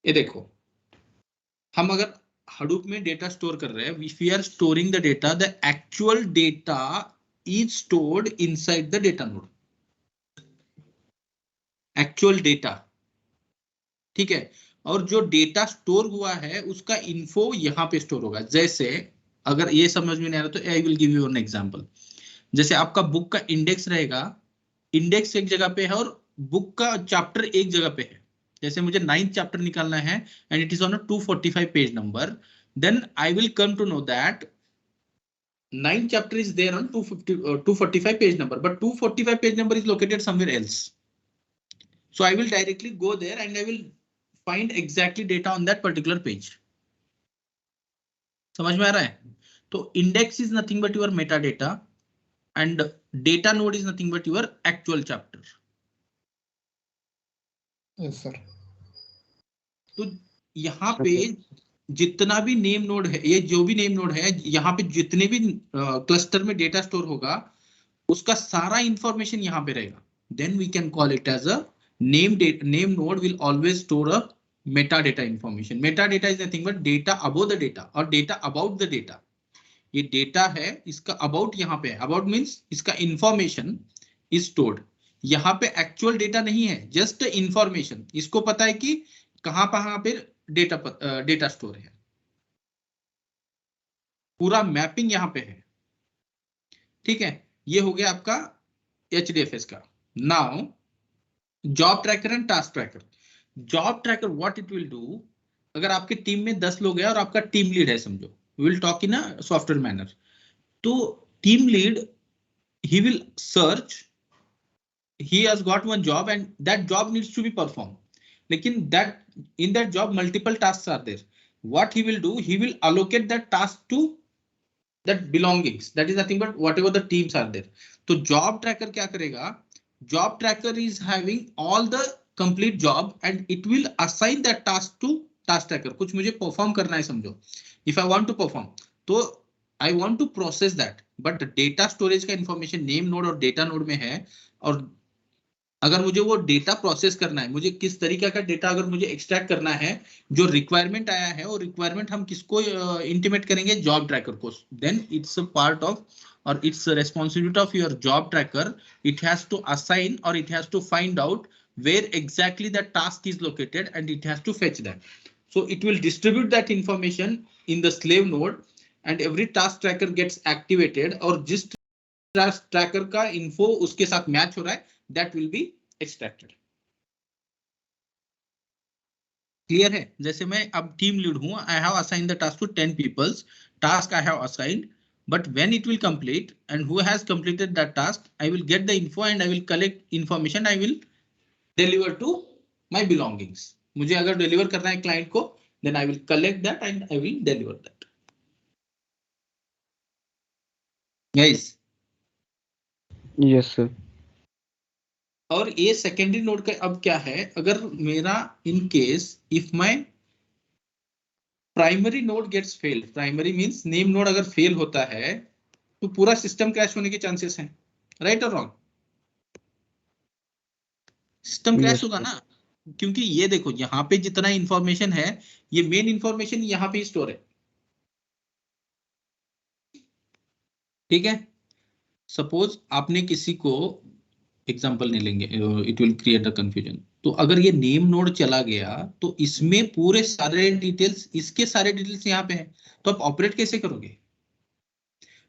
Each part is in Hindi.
ये देखो, हम अगर Hadoop में डेटा स्टोर कर रहे हैं, we are storing the data, the actual data is stored inside the data node, actual data, ठीक है। और जो डेटा स्टोर हुआ है उसका इन्फो यहाँ पे स्टोर होगा। जैसे अगर ये समझ में नहीं आ रहा तो I will give you an example. जैसे आपका बुक का इंडेक्स रहेगा, इंडेक्स एक जगह पे है और बुक का चैप्टर एक जगह पे है। जैसे मुझे 9th चैप्टर निकालना है and it is on a 245 page number, then I will come to know that 9th chapter is there on 245 page number, but 245 page number is located somewhere else. So I will directly go there and I will find exactly data on that particular page. समझ में आ रहा है? तो index is nothing but your metadata and data node is nothing but your actual chapter. Yes sir. तो यहाँ पे जितना भी नेम नोड है, ये जो भी नेम नोड है, यहाँ पे जितने भी क्लस्टर में डेटा स्टोर होगा उसका सारा इंफॉर्मेशन यहाँ पे रहेगा। Then we can call it as a name node will always store a metadata information. Metadata is nothing but data above the data और data about the data. ये डेटा है, इसका अबाउट यहाँ पे है। अबाउट मीन्स इसका इंफॉर्मेशन इज स्टोर्ड। यहाँ पे एक्चुअल डेटा नहीं है, जस्ट इंफॉर्मेशन। इसको पता है कि कहाँ कहाँ पे डेटा स्टोर है, पूरा मैपिंग यहाँ पे है, ठीक है। ये हो गया आपका HDFS का। Now job tracker and task tracker. Job tracker what it will do, अगर आपकी टीम में 10 लोग हैं और आपका टीम लीड है, समझो, will talk in a software manner. तो team lead he will search, he has got one job and that job needs to be performed, lekin that in that job multiple tasks are there. What he will do, he will allocate that task to that belongings, that is nothing but whatever the teams are there. तो job tracker क्या करेगा, job tracker is having all the complete job and it will assign that task to task tracker. कुछ मुझे perform करना है, समझो, if I want to perform, तो I want to process that, but data storage का information name node और data node में है। और अगर मुझे वो डेटा प्रोसेस करना है, मुझे किस तरीके का डेटा अगर मुझे एक्सट्रैक्ट करना है, जो रिक्वायरमेंट आया है, और रिक्वायरमेंट हम किसको इंटीमेट करेंगे, जॉब ट्रैकर को। Then it's a part of और it's responsibility of your job tracker, it has to assign और it has to find out where exactly the task is located and it has to fetch that. So it will distribute that information in the slave node and every task tracker gets activated, और जिस task tracker का info उसके साथ मैच हो रहा है, that will be extracted. Clear है? जैसे मैं अब टीम लीड हूं, I have assigned the task to 10 peoples, task I have assigned, but when it will complete and who has completed that task, I will get the info and I will collect information, I will deliver to my belongings. मुझे अगर डिलीवर करना है क्लाइंट को, then I will collect that and I will deliver that. Guys, yes sir. और ये सेकेंडरी नोड का अब क्या है, अगर मेरा in case if my primary node gets fail, primary means name node अगर फेल होता है तो पूरा सिस्टम क्रैश होने के चांसेस हैं, राइट और रॉन्ग? सिस्टम क्रैश होगा ना, क्योंकि ये देखो यहाँ पे जितना इंफॉर्मेशन है, ये मेन इंफॉर्मेशन यहाँ पे स्टोर है, ठीक है। सपोज आपने किसी को, एग्जांपल नहीं लेंगे, it will create a confusion. तो अगर ये नेम नोड चला गया तो इसमें पूरे सारे डिटेल्स, इसके सारे डिटेल्स यहाँ पे हैं, तो आप ऑपरेट कैसे करोगे?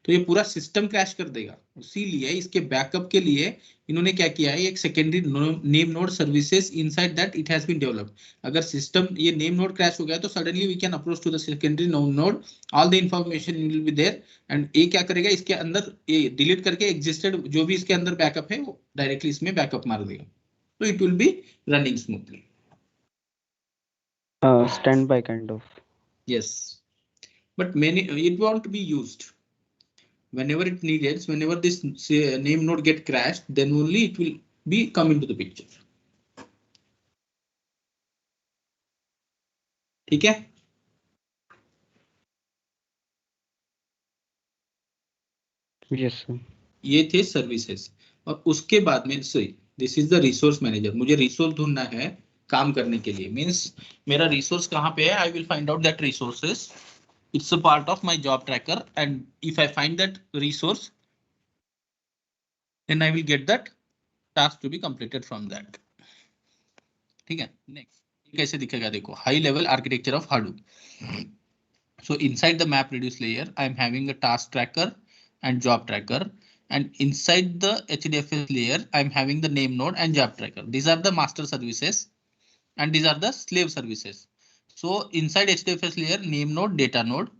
तो ये पूरा सिस्टम क्रैश कर देगा। इसीलिए इसके बैकअप के लिए इन्होंने क्या किया है, एक secondary name node services inside that it has been developed. अगर सिस्टम ये नेम नोड क्रैश हो गया तो suddenly we can approach to the secondary node, all the information will be there and ये क्या करेगा, इसके अंदर ये डिलीट करके एग्जिस्टेड जो भी इसके अंदर बैकअप है वो डायरेक्टली इसमें बैकअप मार देगा, तो it will B running smoothly. Stand by kind of. Yes, but many it won't be used. Whenever it needed, whenever this name node get crashed, then only it will be come into the picture. ठीक है? Yes sir. ये थे सर्विसेज। और उसके बाद में sorry, this is the resource manager. मुझे रिसोर्स ढूंढना है, काम करने के लिए, मीन्स मेरा रिसोर्स कहाँ पे है, I will find out that resources, it's a part of my job tracker, and if I find that resource then I will get that task to be completed from that. ठीक है, नेक्स्ट कैसे दिखेगा देखो, high level architecture of Hadoop. So inside the MapReduce layer, I am having a task tracker and job tracker. And inside the HDFS layer, I am having the name node and job tracker. These are the master services and these are the slave services. So inside HDFS layer, name node, data node,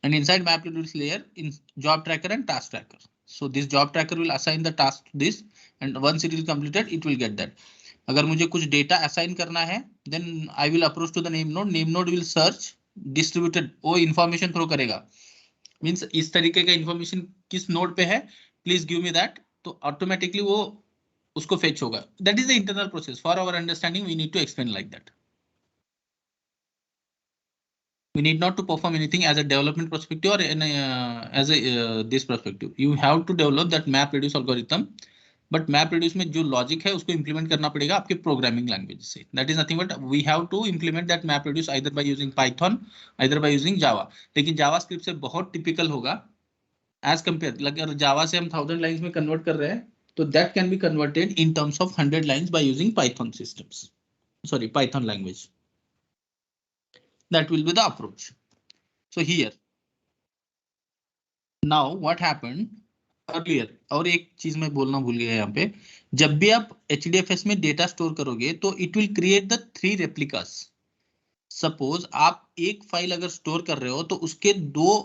and inside MapReduce layer, in job tracker and task tracker. So this job tracker will assign the task to this, and once it is completed, it will get that. अगर मुझे कुछ डेटा असाइन करना है, then I will approach to the name node. Name node will search distributed, वो इंफॉर्मेशन थ्रो करेगा, मींस इस तरीके का इंफॉर्मेशन किस नोड पे है, प्लीज गिव मी दैट, तो ऑटोमेटिकली वो उसको फेच होगा। That is the internal process, for our understanding we need to explain like that. We need not to perform anything as a development perspective or as a this perspective. You have to develop that MapReduce algorithm, but MapReduce में जो लॉजिक है उसको इंप्लीमेंट करना पड़ेगा आपके प्रोग्रामिंग लैंग्वेज से। That is nothing but we have to implement that MapReduce either by using Python, either by using Java. लेकिन जावास्क्रिप्ट से बहुत टिपिकल होगा एज कंपेयर, अगर जावा से हम 1000 लाइंस में कन्वर्ट कर रहे हैं तो that can be converted in terms of 100 lines bye using Python systems, sorry Python language. That will be the approach. So here now what happened earlier, और एक चीज मैं बोलना भूल गया यहाँ पे, जब भी आप HDFS में डेटा स्टोर करोगे तो it will create the 3 replicas. Suppose आप एक फाइल अगर स्टोर कर रहे हो तो उसके 2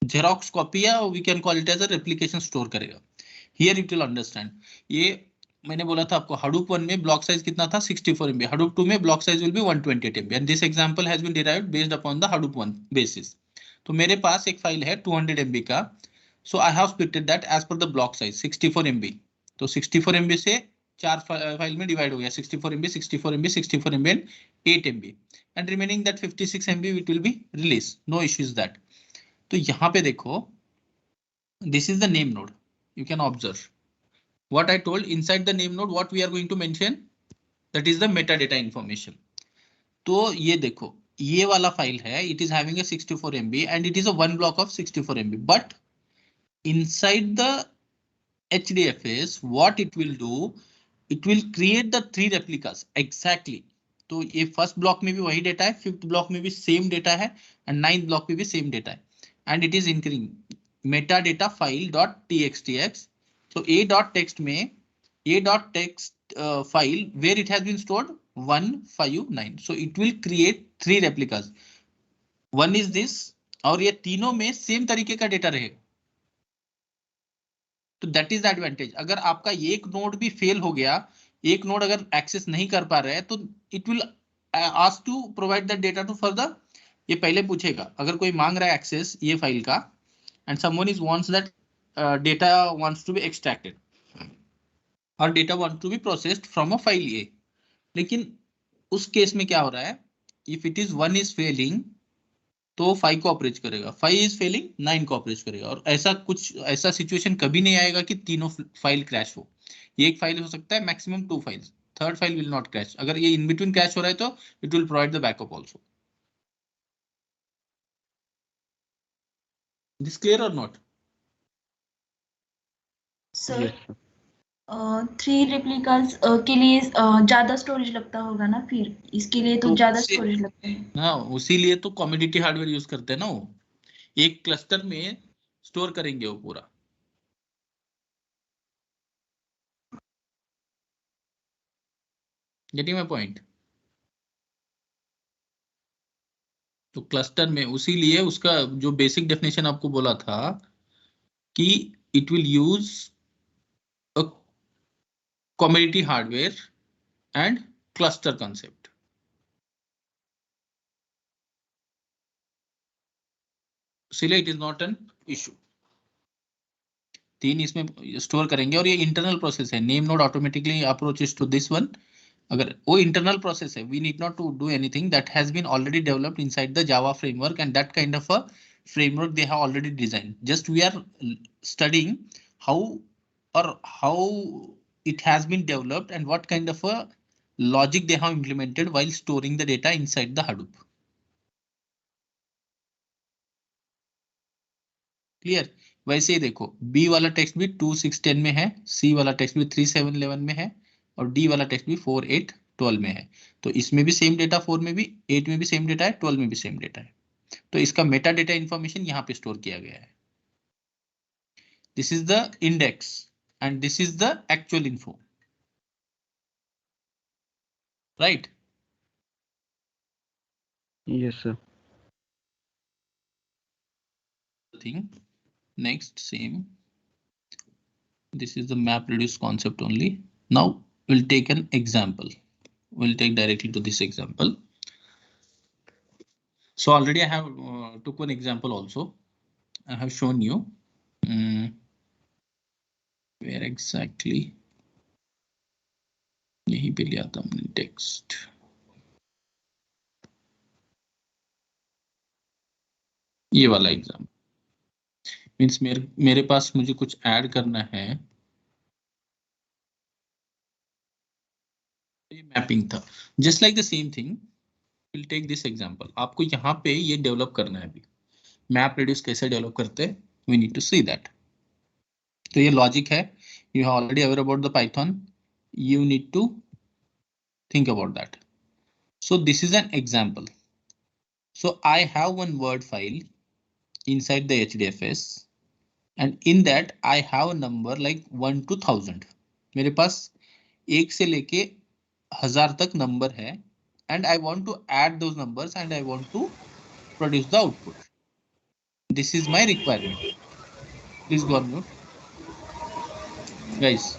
जेरोक्स कॉपी या we can call it as a replication store करेगा। हियर इट विल अंडरस्टैंड, ये मैंने बोला था आपको Hadoop 1 में ब्लॉक साइज कितना था 64 MB, Hadoop 2 में block size will be 128 MB, and this example has been derived based upon the Hadoop 1 basis. तो मेरे पास एक फाइल है 200 MB का, so I have splitted that as per the block size 64 MB, तो 64 MB से 4 फाइल में डिवाइड हो गया, 64 MB 64 MB 64 MB and 8 MB, and remaining that 56 MB it will be release, no issues that. तो यहाँ पे देखो this is the name node, you can observe what I told, inside the name node what we are going to mention, that is the metadata information। तो ये देखो ये वाला फाइल है, it is having a 64 MB and it is a one block of 64 MB, but inside the HDFS what it will do, it will create the 3 replicas exactly। तो ये फर्स्ट ब्लॉक में भी वही डेटा है, फिफ्थ ब्लॉक में भी सेम डेटा है, एंड नाइन्थ ब्लॉक में भी सेम डेटा है, and it is increasing metadata file dot txtx। so a.text में a.text file where it has been stored 159, so it will create 3 replicas, one is this, और ये तीनों में सेम तरीके का डेटा रहेगा। तो दैट इज एडवांटेज, अगर आपका एक नोड भी फेल हो गया, एक नोड अगर एक्सेस नहीं कर पा रहे हैं तो it will ask to provide that data to further, ये पहले पूछेगा अगर कोई मांग रहा है एक्सेस ये फाइल का, and someone is wants that data wants to be extracted or data wants to be processed from a file A, लेकिन उस केस में क्या हो रहा है, if it is 1 is failing तो 5 को अप्रोच करेगा, 5 is failing 9 को अप्रोच करेगा, और ऐसा सिचुएशन कभी नहीं आएगा कि तीनों फाइल क्रैश हो। ये एक फाइल हो सकता है, maximum 2 files, third file will not crash. अगर ये इन बिटवीन क्रैश हो रहा है तो it will provide the backup also. This clear और नॉट? सर 3 रेप्लिकास के लिए ज्यादा स्टोरेज लगता होगा ना, फिर इसके लिए तो ज्यादा स्टोरेज लगता है। हाँ, उसी लिए तो कमोडिटी हार्डवेयर यूज करते हैं ना, वो एक क्लस्टर में स्टोर करेंगे वो पूरा। Getting my point? तो क्लस्टर में उसी लिए उसका जो बेसिक डेफिनेशन आपको बोला था कि it will use a commodity hardware and cluster concept. इसलिए it is not an issue, 3 इसमें स्टोर करेंगे, और ये इंटरनल प्रोसेस है, name node automatically approaches to this one. अगर वो इंटरनल प्रोसेस है, we need not to do anything, that has been already developed inside the Java framework, and that kind of a framework they have already designed. Just we are studying how it has been developed and what kind of a logic they have implemented while storing the data inside the Hadoop. Clear? वैसे ही देखो B वाला टेक्स्ट भी 2610 में है, C वाला टेक्स्ट भी 3711 में है और D वाला टेक्स्ट भी 4812 में है। तो इसमें भी सेम डेटा, 4 में भी, 8 में भी सेम डेटा है, 12 में भी सेम डेटा है। तो इसका मेटा डेटा इंफॉर्मेशन यहाँ पे स्टोर किया गया है। This is the index and this is the actual info, right? Yes, sir. Thing. Next, same. This is the map reduce concept only. Now we'll take an example. We'll take directly to this example. So already I have took one example also. I have shown you where exactly. यहीं पे लिया था हमने टेक्स्ट। ये वाला एग्जाम मीन्स मेरे पास मुझे कुछ ऐड करना है, ये मैपिंग था। Just like the same thing will take this example. आपको यहाँ पे ये डेवलप करना है। अभी मैप रेड्यूस कैसे डेवलप करते हैं, we need to see that. तो ये लॉजिक है, you have already aware about the Python, you need to think about that. So this is an example. So I have one word file inside the HDFS and in that I have a number like 1 to 1000. मेरे पास 1 से लेके 1000 तक नंबर है and I want to add those numbers and I want to produce the output. This is my requirement. Please go on mute, guys.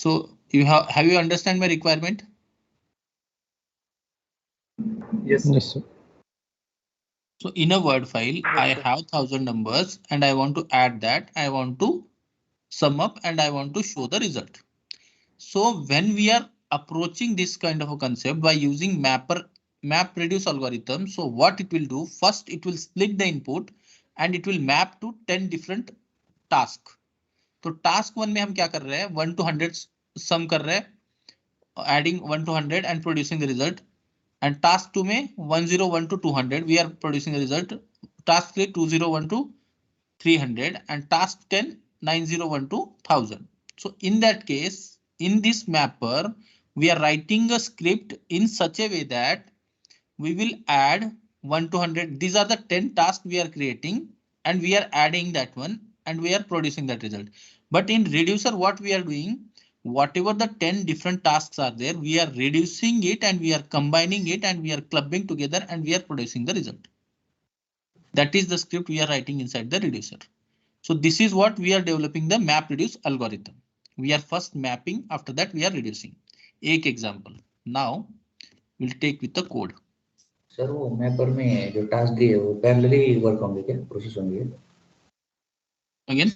So you have you understand my requirement? Yes. Yes, sir. So in a word file, I have 1000 numbers and I want to add that. I want to sum up and I want to show the result. So when we are approaching this kind of a concept by using map reduce algorithm, so what it will do, first it will split the input and it will map to 10 different tasks. तो टास्क 1 में हम क्या कर रहे हैं, 1 to 100 सम कर रहे हैं, adding 1 to 100 and producing the result. And task 2 में 101 to 200 we are producing the result. Task 3 201 to 300 and task 10 901 to 1000. So in that case, in this mapper, we are writing a script in such a way that we will add 1 to 100. These are the 10 tasks we are creating and we are adding that one and we are producing that result. But in reducer, what we are doing, whatever the 10 different tasks are there, we are reducing it and we are combining it and we are clubbing together and we are producing the result. That is the script we are writing inside the reducer. So this is what we are developing the map reduce algorithm. We are first mapping, after that we are reducing. एक example. Now we'll take with the code. Sir वो मैपर में जो टास्क दिए वो पैरेलली वर्क होंगे क्या, प्रोसेस होंगे? Again.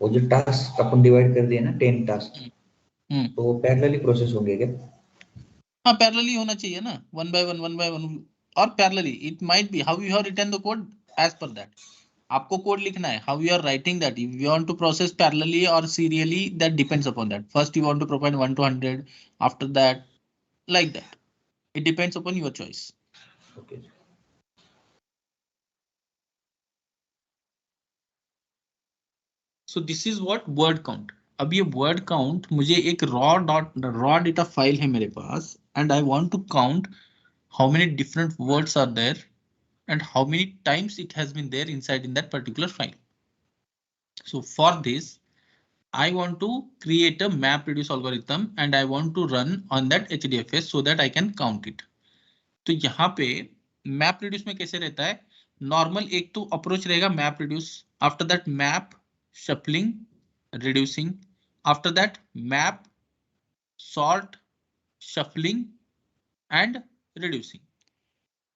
वो जो टास्क अपन डिवाइड कर दिए ना 10 टास्क, तो वो पैरेलली प्रोसेस होंगे क्या? हाँ पैरेलली होना चाहिए ना, one by one और parallelly. It might be how you have written the code as per that. आपको कोड लिखना है, how you are writing that. If you want to process parallelly or serially, that depends upon that. First you want to provide 1 to 100, after that like that. It depends upon your choice. Okay. So this is what word count. अब ये word count मुझे एक raw data file है मेरे पास and I want to count how many different words are there and how many times it has been there inside in that particular file. So for this, I want to create a map reduce algorithm and I want to run on that HDFS so that I can count it. तो यहाँ पे map reduce में कैसे रहता है, normal एक तो approach रहेगा map reduce, after that map shuffling reducing, after that map sort shuffling and reducing.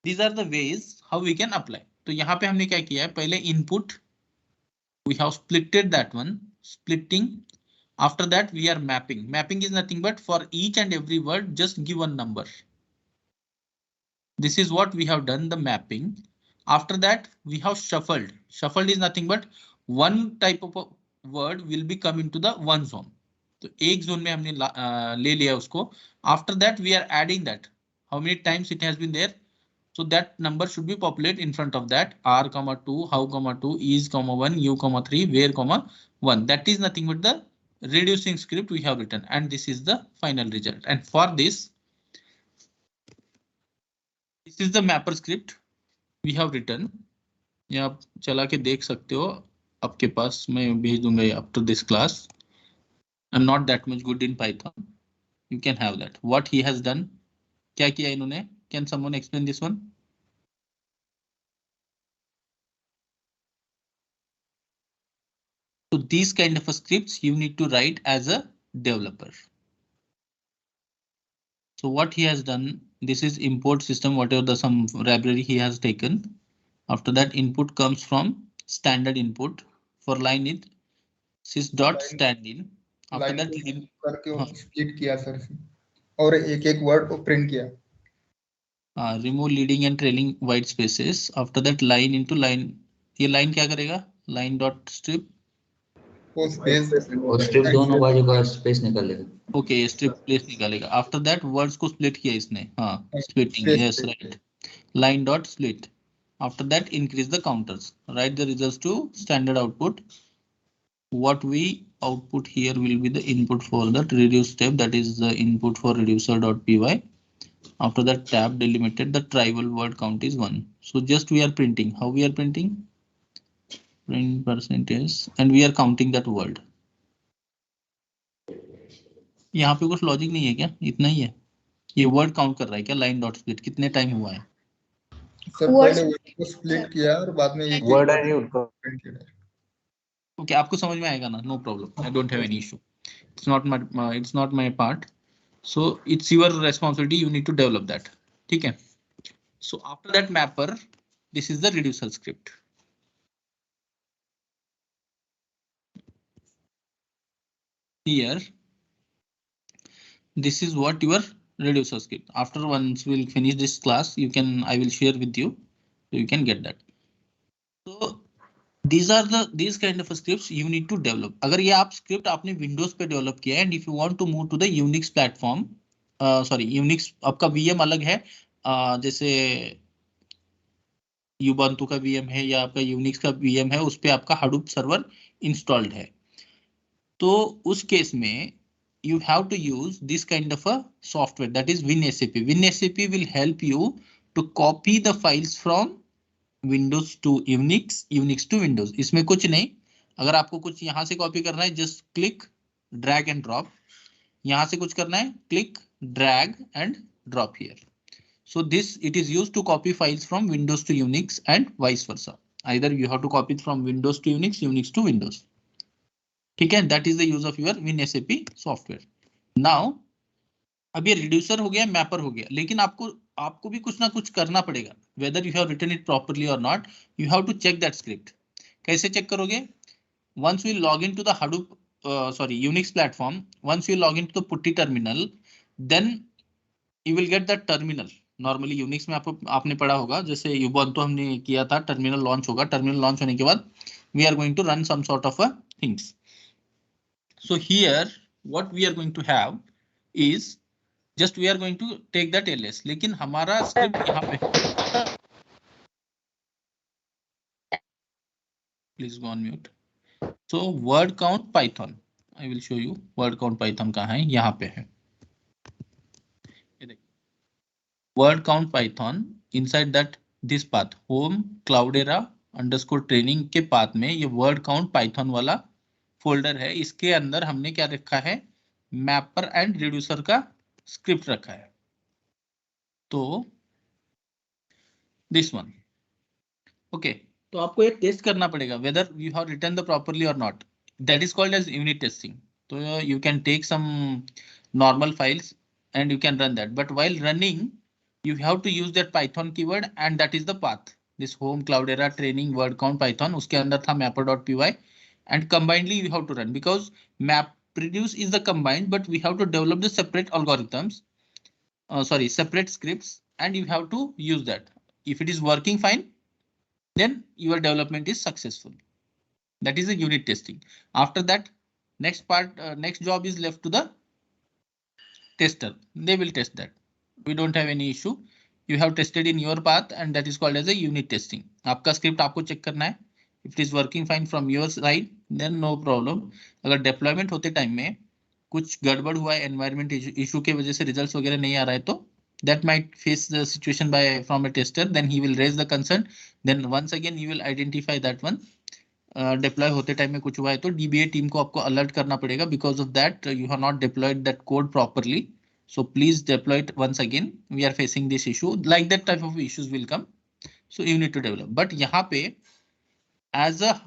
These are the ways how we can apply. तो यहाँ पे हमने क्या किया है, पहले input we have splitted that one, splitting. After that we are mapping. Mapping is nothing but for each and every word just give one number. This is what we have done, the mapping. After that we have shuffled. Shuffled is nothing but one type of a word will be come into the one zone. तो एक जोन में हमने ले लिया उसको. After that we are adding that how many times it has been there. So that number should be populated in front of that r comma 2, how comma 2, is comma 1, u comma 3, where comma 1. That is nothing but the reducing script we have written, and this is the final result. And for this is the mapper script we have written. ये आप चला के देख सकते हो आपके पास, मैं भेज दूंगा ये after this class. I'm not that much good in Python. You can have that. What he has done, क्या किया इन्होंने? Can someone explain this one? So these kind of scripts you need to write as a developer. So what he has done, this is import system, whatever the some library he has taken. After that input comes from standard input. For line it sys.standin. After that करके स्प्लिट किया सर और एक एक वर्ड को प्रिंट किया. Remove leading and trailing white spaces. After that line into line. ये line क्या करेगा? Line dot strip. वो स्पेस और स्ट्रिप दोनों बाजू का स्पेस निकालेगा. ओके, स्ट्रिप प्लेस निकालेगा. आफ्टर दैट वर्ड्स को स्प्लिट किया इसने. हाँ, splitting. Yes, right. Line dot split. After that increase the counters. Write the results to standard output. What we output here will be the input for that reduce step, that is the input for reducer.py. After that tab delimited, the tribal word count is 1. So just we are printing. How we are printing? Print percentage and we are counting that word. यहाँ पे कुछ लॉजिक नहीं है क्या? इतना ही है. ये वर्ड काउंट कर रहा है क्या? लाइन डॉट स्प्लिट कितने टाइम हुआ है? सर पहले वर्ड को स्प्लिट किया और बाद में एक वर्ड है उनको. ओके, आपको समझ में आएगा ना? No problem, I don't have any issue. It's not my part. So it's your responsibility, you need to develop that. ठीक है. So after that mapper, this is the reducer script. Here this is what your reducer script. After once we'll finish this class, you can, I will share with you so you can get that. So these are these kind of scripts you need to develop. अगर ये आप script आपने Windows पे develop किया है and if you want to move to the Unix platform, Unix आपका VM अलग है, जैसे Ubuntu का VM है या आपका Unix का VM है, उस पे आपका Hadoop server installed है. तो उस केस में you have to use this kind of a software, that is WinSAP. WinSAP will help you to copy the files from Windows to Unix, Unix to Windows. इसमें कुछ नहीं, अगर आपको कुछ यहाँ से कॉपी करना है just click drag and drop. यहाँ से कुछ करना है click drag and drop here. So this it is used to copy files from Windows to Unix and vice versa. Either you have to copy it from Windows to Unix, Unix to Windows. ठीक है, that is the use of your WinSAP software. Now अब ये reducer हो गया, mapper हो गया, लेकिन आपको भी कुछ ना कुछ करना पड़ेगा. Whether you have written it properly or not, you have to check that script. कैसे चेक करोगे? Once we log into the Hadoop, Unix platform, once you log into the PuTTY terminal, then you will get that terminal. Normally Unix में आपने पढ़ा होगा, जैसे Ubuntu हमने किया था, terminal launch होगा. Terminal launch होने के बाद we are going to run some sort of things. So here what we are going to have is just we are going to take that ls. लेकिन हमारा script यहाँ पे, please go on mute. So word count Python, I will show you word count Python कहाँ है, यहाँ पे है. Word count Python inside that this path home Cloudera underscore training के path में ये word count Python वाला फोल्डर है. इसके अंदर हमने क्या रखा है? मैपर एंड रिड्यूसर का स्क्रिप्ट रखा है. तो दिस वन. ओके, तो आपको ये टेस्ट करना पड़ेगा whether you have written the properly or not. That is called as unit testing. So you can take some normal files and you can run that, but while running you have to use that Python keyword and that is the path. This home Cloudera training word count Python, उसके अंदर था mapper.py. And combinedly you have to run because MapReduce is the combined, but we have to develop the separate algorithms, separate scripts, and you have to use that. If it is working fine, then your development is successful. That is the unit testing. After that, Next part, next job is left to the tester. They will test that. We don't have any issue. You have tested in your path and that is called as a unit testing. आपका script आपको check करना है. If it is working fine from your side, then no problem. अगर deployment होते time में कुछ गड़बड़ हुआ है environment issue के वजह से results वगैरह नहीं आ रहा है तो that might face the situation by from a tester. Then he will raise the concern. Then once again you will identify that one. Deploy होते टाइम में कुछ हुआ है तो DBA टीम को आपको अलर्ट करना पड़ेगा because of that you have not deployed that code properly. So please deploy it once again. We are facing this issue. Like that type of issues will come. So you need to develop. But यहाँ पे as a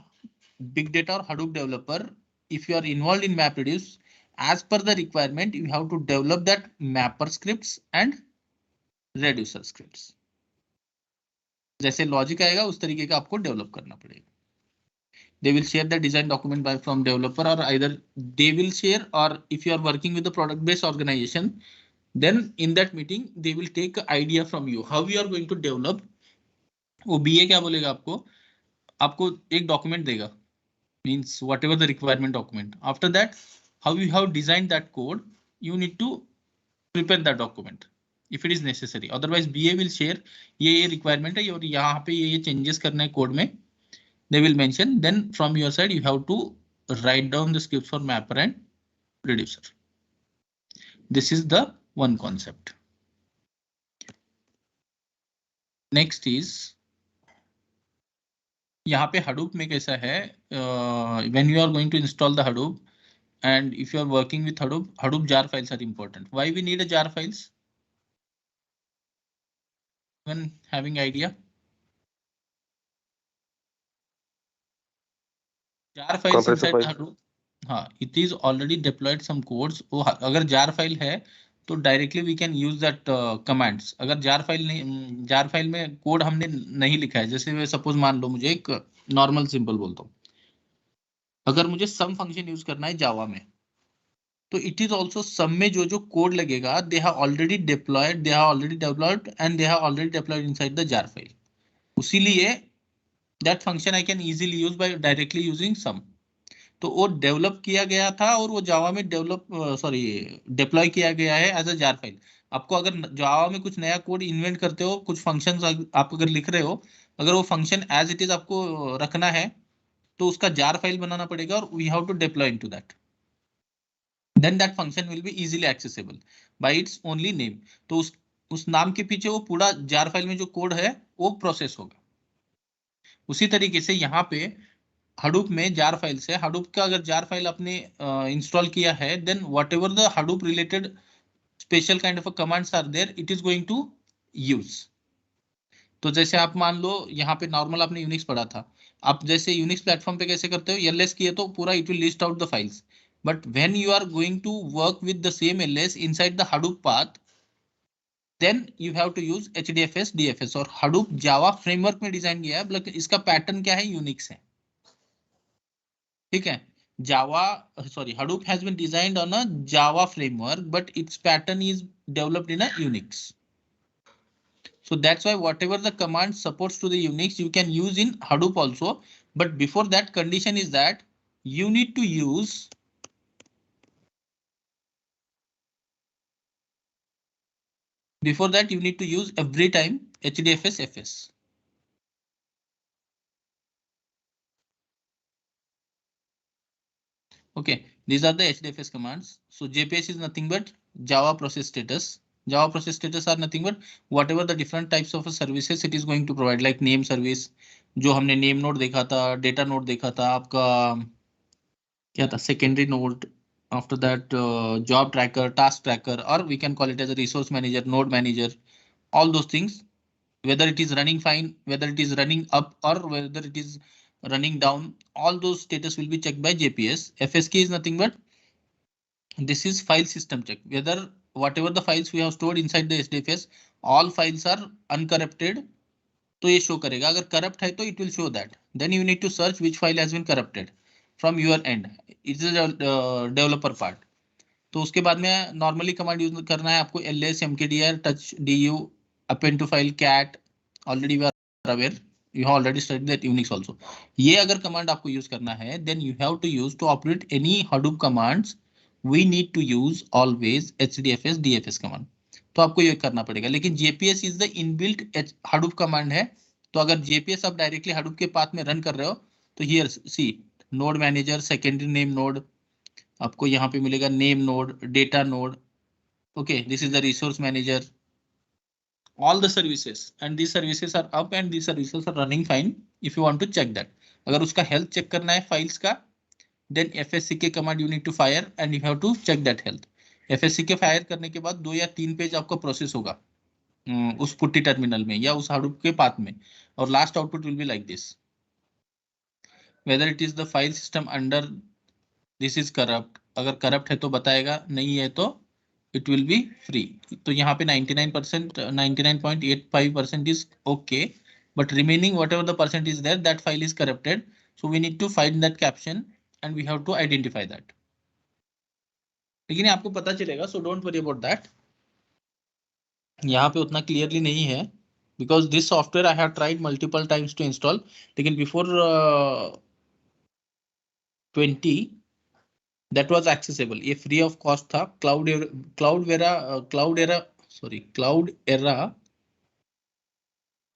big data or Hadoop developer, if you are involved in MapReduce, as per the requirement, you have to develop that mapper scripts and reducer scripts. जैसे लॉजिक आएगा उस तरीके का आपको डेवलप करना पड़ेगा. They will share the design document by from developer, or either they will share, or if you are working with the product based organization, then in that meeting they will take an idea from you how you are going to develop. वो BA क्या बोलेगा आपको एक document देगा, means whatever the requirement document. After that, how you have designed that code, you need to prepare that document if it is necessary. Otherwise BA will share ये requirement है और यहाँ पे ये changes करना है code में. They will mention, then from your side you have to write down the scripts for mapper and reducer. This is the one concept. Next is यहाँ पे Hadoop में कैसा है, when you are going to install the Hadoop and if you are working with Hadoop jar files are important. Why we need a jar files? When having idea? jar files inside the Hadoop. हाँ, it is already deployed some codes. वो अगर jar file है तो directly we can use that commands. अगर jar file नहीं, jar file में कोड हमने नहीं लिखा है, जैसे सपोज मान लो मुझे एक नॉर्मल सिंपल बोलता हूँ, अगर मुझे सम फंक्शन यूज करना है जावा में तो इट इज ऑल्सो सम में जो कोड लगेगा they have already deployed, they have already developed and they have already deployed inside the jar file. उसीलिए that function I can easily use by directly using sum. तो वो डेवलप किया गया था और वो जावा में डिप्लॉय किया गया है एज अ जार फाइल. आपको अगर जावा में कुछ नया कोड इन्वेंट करते हो, कुछ फंक्शंस आप अगर लिख रहे हो, अगर वो फंक्शन एज इट इज आपको रखना है तो उसका जार फाइल बनाना पड़ेगा और we have to deploy into that. Then that function will be easily accessible by its only name. तो उस नाम के पीछे वो पूरा जार फाइल में जो कोड है वो प्रोसेस होगा. उसी तरीके से यहाँ पे Hadoop में जार फाइल से Hadoop का अगर जार फाइल आपने इंस्टॉल किया है, then what ever the Hadoop related special kind of commands are there, it is going to use. तो जैसे आप मान लो यहाँ पे नॉर्मल आपने यूनिक्स पढ़ा था, आप जैसे यूनिक्स प्लेटफॉर्म पे कैसे करते हो, ls किए तो पूरा it will list out the files. But when you are going to work with the same ls inside the Hadoop path, then you have to use HDFS, DFS. और Hadoop जावा फ्रेमवर्क में डिजाइन किया है, लेकिन इसका पैटर्न क्या है, यूनिक्स है. ठीक है, Hadoop has been designed on a Java framework, but its pattern is developed in a Unix. So that's why whatever the command supports to the Unix, you can use in Hadoop also. But before that, condition is that you need to use every time HDFS FS. Okay, these are the HDFS commands. So JPS is nothing but Java process status. Java process status are nothing but whatever the different types of services it is going to provide, like name service, जो हमने name node देखा था, data node देखा था, आपका क्या था secondary node. After that, job tracker, task tracker, or we can call it as a resource manager, node manager. All those things, whether it is running fine, whether it is running up, or whether it is running down, all those status will be checked by JPS. FSK is nothing but this is file system check, whether whatever the files we have stored inside the HDFS, all files are uncorrupted. तो ये शो करेगा. अगर करप्ट है तो it will show that. Then you need to search which file has been corrupted from your end. It is a developer part. तो उसके बाद में नॉर्मली कमांड यूज करना है आपको ls mkdir touch du append to file cat. Already we are aware. You have already studied that Unix also. ये अगर command आपको use करना है, then you have to use to operate any Hadoop commands. We need to use always HDFS DFS command. तो आपको ये करना पड़ेगा, लेकिन JPS is the inbuilt Hadoop command है. तो अगर JPS आप डायरेक्टली Hadoop के पाथ में रन कर रहे हो, तो here see node manager, secondary name node, आपको यहाँ पे मिलेगा name node, data node. Okay, this is the resource manager. All the services and these services are up and these services are running fine. If you want to check that, अगर उसका health check करना है files का, then fsck command you need to fire and you have to check that health. fsck fire करने के बाद 2 या 3 पेज आपका प्रोसेस होगा उस पुट्टी टर्मिनल में या उस हाडूप के पाथ में, और last output will be like this. Whether it is the file system under this is corrupt, अगर corrupt है तो बताएगा, नहीं है तो it will be free. तो यहाँ पे 99%, 99.85% is okay, but remaining whatever the percent is there, that file is corrupted. So we need to find that caption and we have to identify that. लेकिन आपको पता चलेगा, so don't worry about that. यहाँ पे उतना clearly नहीं है, because this software I have tried multiple times to install. लेकिन before 20 that was accessible, ये free of cost था. Cloudera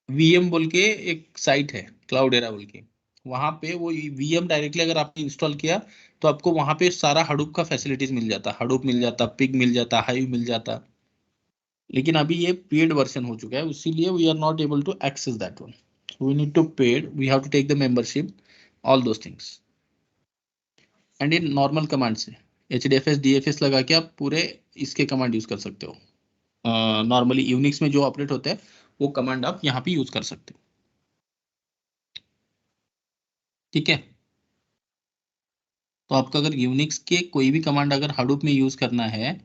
VM बोल के एक साइट है, Cloudera बोल के, वहां पे वो VM डायरेक्टली अगर आपने इंस्टॉल किया तो आपको वहां पे सारा Hadoop का फैसिलिटीज मिल जाता, Hadoop मिल जाता, पिग मिल जाता, हाइव मिल जाता. लेकिन अभी ये पेड वर्जन हो चुका है, इसीलिए we are not able to access that one. We need to paid, we have to take the membership, all those things. And in normal command से HDFS DFS लगा के आप पूरे इसके कमांड यूज कर सकते हो. नॉर्मली यूनिक्स में जो ऑपरेट होता है वो कमांड आप यहाँ पे यूज कर सकते हो. ठीक है, तो आपका अगर यूनिक्स के कोई भी कमांड अगर हाडूप में यूज करना है,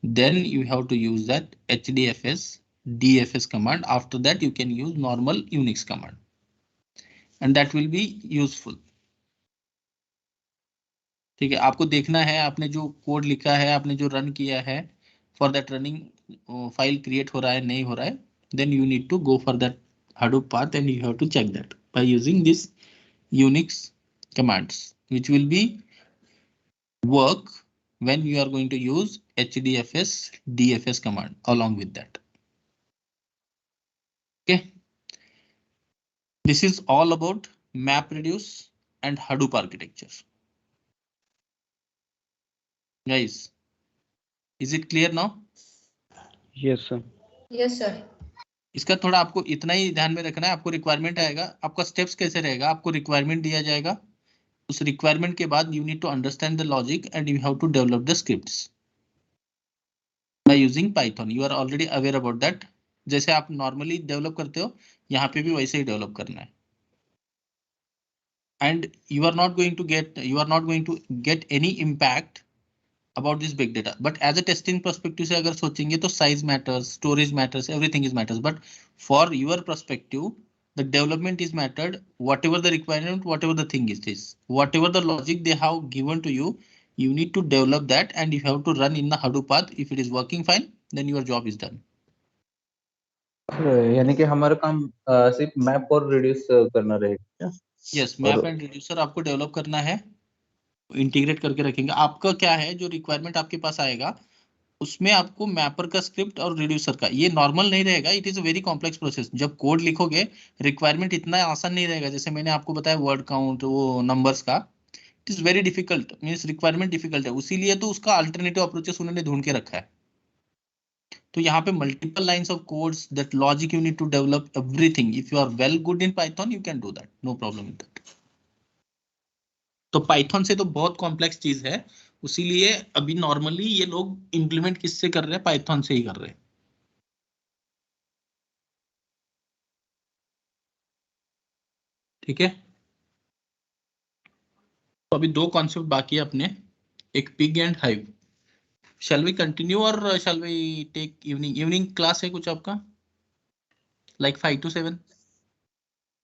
then you have to use that HDFS DFS command. After that you can use normal Unix command and that will be useful. ठीक है, आपको देखना है आपने जो कोड लिखा है, आपने जो रन किया है, for that running file create हो रहा है नहीं हो रहा है, then you need to go for that Hadoop path and you have to check that by using this Unix commands, which will be work when you are going to use HDFS DFS command along with that. Okay, this is all about MapReduce and Hadoop architecture. Guys, is it clear now? Yes sir. Yes sir. इसका थोड़ा आपको इतना ही ध्यान में रखना है. आपको रिक्वायरमेंट आएगा, आपका स्टेप्स कैसे रहेगा, आपको रिक्वायरमेंट दिया जाएगा, उस रिक्वायरमेंट के बाद you need to understand the logic and you have to develop the scripts by using Python. You are already aware about that. जैसे आप नॉर्मली डेवलप करते हो, यहाँ पे भी वैसे ही डेवलप करना है. And you are not going to get any impact about this big data, but as a testing perspective से अगर सोचेंगे तो size matters, storage matters, everything is matters, but for your perspective the development is mattered. Whatever the requirement, whatever the thing is this, whatever the logic they have given to you, you need to develop that and you have to run in the Hadoop path. If it is working fine, then your job is done. यानी कि हमारा काम सिर्फ मैप और रिड्यूस करना रहेगा. Yes, मैप एंड रिड्यूसर आपको डेवलप करना है, इंटीग्रेट करके रखेंगे. आपका क्या है, जो रिक्वायरमेंट आपके पास आएगा उसमें आपको मैपर का स्क्रिप्ट और रिड्यूसर का, ये नॉर्मल नहीं रहेगा. It is a very complex process. जब कोड लिखोगे रिक्वायरमेंट इतना आसान नहीं रहेगा. जैसे मैंने आपको बताया वर्ड काउंट, वो नंबर्स का, it is very difficult, means requirement difficult है. उसीलिए तो उसका अल्टरनेटिव अप्रोचेस उन्होंने ढूंढ के रखा है. तो यहाँ पे multiple lines of codes, that logic you need to develop everything. If you are well good in Python you can do that, no problem in that. तो पाइथन से तो बहुत कॉम्प्लेक्स चीज है, उसीलिए अभी नॉर्मली ये लोग इंप्लीमेंट किससे कर रहे हैं, पाइथन से ही कर रहे हैं. ठीक है, तो अभी 2 कॉन्सेप्ट बाकी है अपने, एक Pig and Hive. Shall we continue और shall we take evening class है कुछ आपका, लाइक 5 to 7?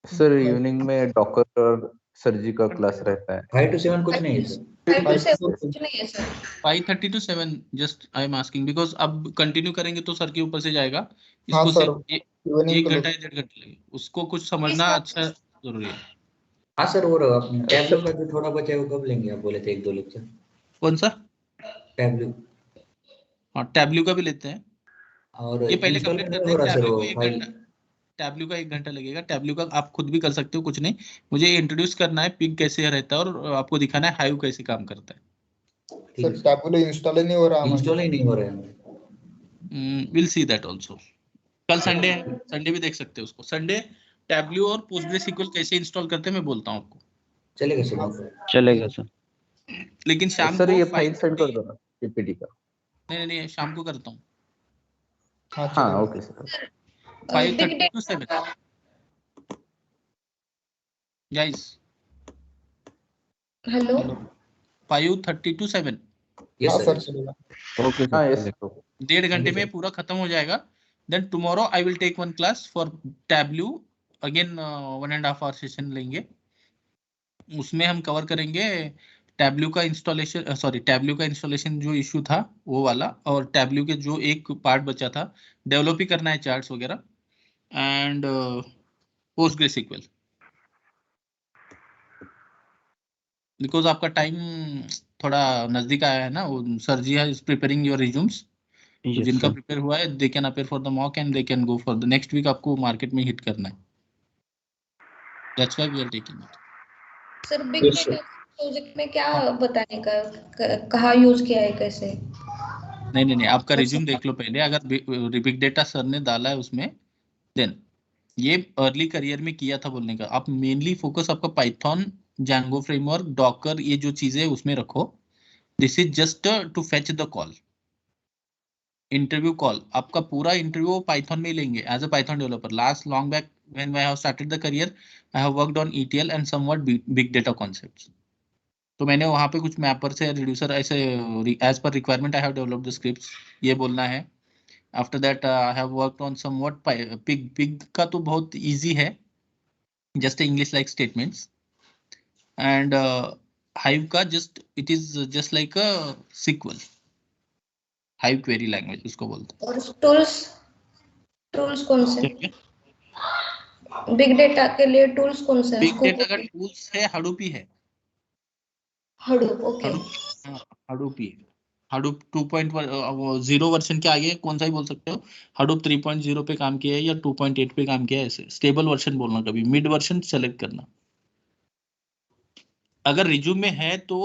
सर इवनिंग में डॉकर और सर्जी का क्लास रहता है. 5 to 7 कुछ नहीं है सर. 5 to 7 कुछ नहीं है sir. 5:30 to 7 just I am asking, because अब कंटिन्यू करेंगे तो सर के ऊपर से जाएगा. हाँ इसको सर. इवनिंग 1 को घंटा या 1.5 घंटे लगे, उसको कुछ समझना अच्छा जरूरी है। हाँ सर, और अपने टैबलू का जो थोड़ा बचा है वो कब लेंगे? आप बोले थे 1-2 लेक्चर कौन सा? टैबलू, हाँ, टैबल्यू का भी लेते हैं। और ये पहले इंस्टॉल कंप्लीट नहीं करते हो हैं। रहा सर टैबल्यू वो को 1 फाइल? घंटा, टैबल्यू का 1 घंटा लगेगा। टैबल्यू का आप खुद भी कर सकते हो, कुछ नहीं। मुझे इंट्रोड्यूस करना है पिग कैसे रहता है और आपको दिखाना है हाइव कैसे काम करता है। ठीक सर है, टैबुलो इंस्टॉल ही नहीं हो रहा हमारे। इंस्टॉल ही नहीं हो रहा है। Will see that also. कल संडे है, संडे भी देख सकते हो उसको। संडे टैबल्यू और पोस्टग्रेसक्यूएल कैसे इंस्टॉल करते हैं मैं बोलता हूँ आपको। चलेगा सर। चलेगा सर। लेकिन शाम सर को ये फाइल 5:30 सेंड कर दो ना पीपीटी का। नहीं, शाम को करता हूँ। हाँ हाँ चलेगा। Okay sir. 5:30 to 7 guys. Hello, 5:30 to 7, yes हाँ सर। सर चलेगा। ओके हाँ सर, यस चलेगा। 1.5 घंटे you, में sir. पूरा खत्म हो जाएगा। Then tomorrow I will take 1 class for Tableau again, 1.5 hour session लेंगे। उसमें हम कवर करेंगे टैबल्यू का इंस्टॉलेशन, सॉरी टैबल्यू का इंस्टॉलेशन जो इशू था वो वाला, और टैबल्यू के जो एक पार्ट बचा था डेवलप ही करना है, चार्ट्स वगैरह, एंड पोस्टग्रेसक्यूएल। बिकॉज आपका टाइम थोड़ा नजदीक आया है ना, sir ji is preparing your resumes. तो यस जिनका सर। प्रिपेयर हुआ है they can appear for the mock and they can go for the next week. आपको मार्केट में हिट करना है, that's why we are taking it. Sir big data project में क्या बताने का, कहाँ यूज किया है, कैसे? नहीं, आपका रिज्यूम देख लो पहले। अगर बिग डेटा सर ने डाला है उसमें, देन ये अर्ली करियर में किया था बोलने का। आप मेनली फोकस आपका पाइथन, जैंगो फ्रेमवर्क, डॉकर, ये जो चीजें उसमें रखो। This is just to fetch the call, interview call. आपका पूरा इंटरव्यू पाइथन में ही लेंगे as a Python developer. Last long back when I have started the career, I have worked on ETL and somewhat big data concepts. तो मैंने वहां पे कुछ मैपर से रिड्यूसर ऐसे as per requirement I have developed the scripts, ये बोलना है। After that I have worked on something Pig का तो बहुत इजी है, just English like statements, and Hive का just it is just like a SQL, Hive query language उसको बोलते हैं। और टूल्स कौन से क्या? बिग डेटा के लिए? टूल्स कौन से हैं? बिग डेटा का टूल्स है हडूप ही है। Hadoop, okay. हडूप ही है। हडूप 2.0 वर्जन के आगे कौन सा ही बोल सकते हो। हडूप 3.0 पे काम किया है या 2.8 पे काम किया है, ऐसे स्टेबल वर्जन बोलना, कभी मिड वर्जन सेलेक्ट करना। अगर रिज्यूम में है तो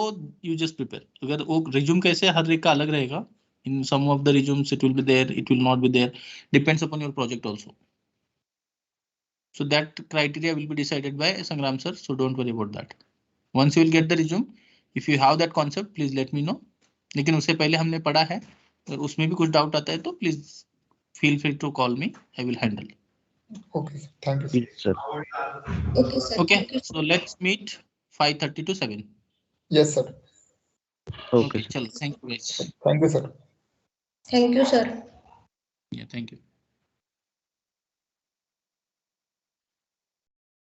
यू जस्ट प्रिपेयर। अगर वो रिज्यूम कैसे हर एक का अलग रहेगा, in some of the resumes it will be there, it will not be there, depends upon your project also. So that criteria will be decided by Sangram sir, so don't worry about that. Once you will get the resume, if you have that concept, please let me know. लेकिन उससे पहले हमने पढ़ा है, अगर उसमें भी कुछ डाउट आता है तो please feel free to call me, I will handle. Okay sir, thank you yes sir. Okay sir, Okay, thank you. so let's meet 5:30 to 7. Yes sir, okay Okay, sir. चलो, thank you guys. Thank you sir. Thank you sir. Yeah, thank you.